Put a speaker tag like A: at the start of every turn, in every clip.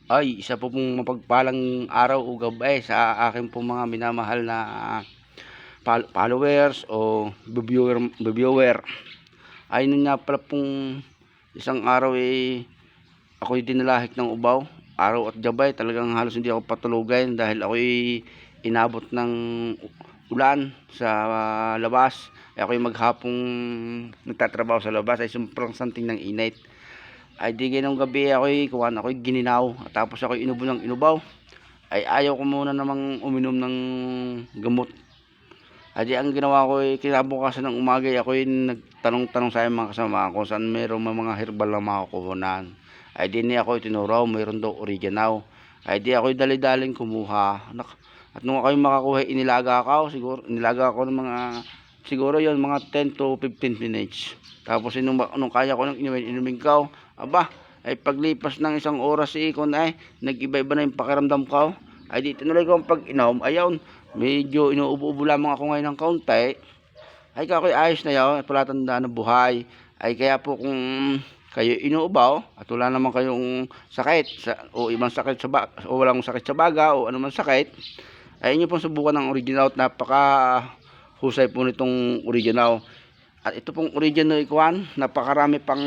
A: Ay, isa po pong mapagpalang araw o gabi sa aking pong mga minamahal na followers o viewer. Ay nun nga pala pong isang araw ako'y dinalahik ng ubaw. Araw at gabay talagang halos hindi ako patulugan dahil ako'y inabot ng ulan sa labas. Ako'y maghapong nagtatrabaho sa labas ay sobrang santing ng init. Ay di ganong gabi ako'y gininaw, tapos ako'y inubo ng inubaw. Ay ayaw ko muna namang uminom ng gamot. Ay di ang ginawa ko kinabukasan ng umaga ako'y nagtanong-tanong sa mga kasama ko saan mayroong mga herbal na makukuhanan. Ay di niya ako tinuraw mayroon daw oregano. Ay di ako'y dali-daling kumuha. At nung ako'y makakuha inilaga ko ng mga siguro yon mga 10 to 15 minutes. Tapos nung kaya ko nang inumin ko, aba, ay paglipas ng isang oras ikon ay nag-iba-iba na yung pakiramdam ko. Ay di tinuloy ko ang pag-inom. Ayaw, medyo inuubo-ubo lamang ako ngayon ng kaunti. Ay kakoy ayos na yun, palatanda ng buhay. Ay kaya po kung kayo inuubaw at wala naman kayong sakit o ibang sakit o walang sakit sa baga o anumang sakit, ay inyo pong subukan ng original at napaka husay po nitong original. At ito pong original ikuan, napakarami pang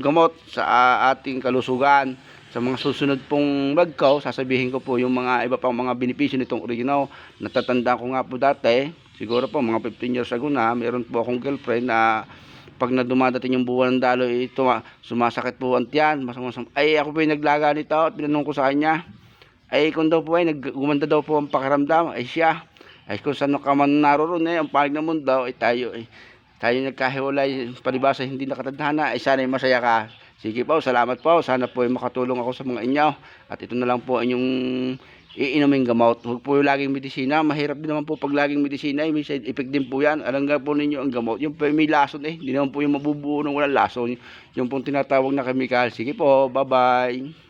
A: gamot sa ating kalusugan. Sa mga susunod pong bagkaw, sasabihin ko po yung mga iba pang mga benepisyo nitong original. Natatanda ko nga po dati, siguro po mga 15 years ago na, meron po akong girlfriend na pag na dumadating yung buwan ng daloy, sumasakit po ang tiyan. Ay ako po yung naglaga nito at pinanong ko sa kanya. Ay kung daw po ay gumanda daw po ang pakiramdam, ay siya. Ay kung saan ka man naroon ang panig na mundo, ay tayo nagkahiwalay palibasa hindi nakatadhana, ay sana masaya ka. Sige po, salamat po, sana po ay makatulong ako sa mga inyo. At ito na lang po inyong iinuming gamot. Huwag po yung laging medisina, mahirap din naman po pag laging medisina, may side effect din po yan. Alam nga po ninyo ang gamot, yung may lason hindi naman po yung mabubuo ng walang lason, yung pong tinatawag na chemical. Sige po, bye bye.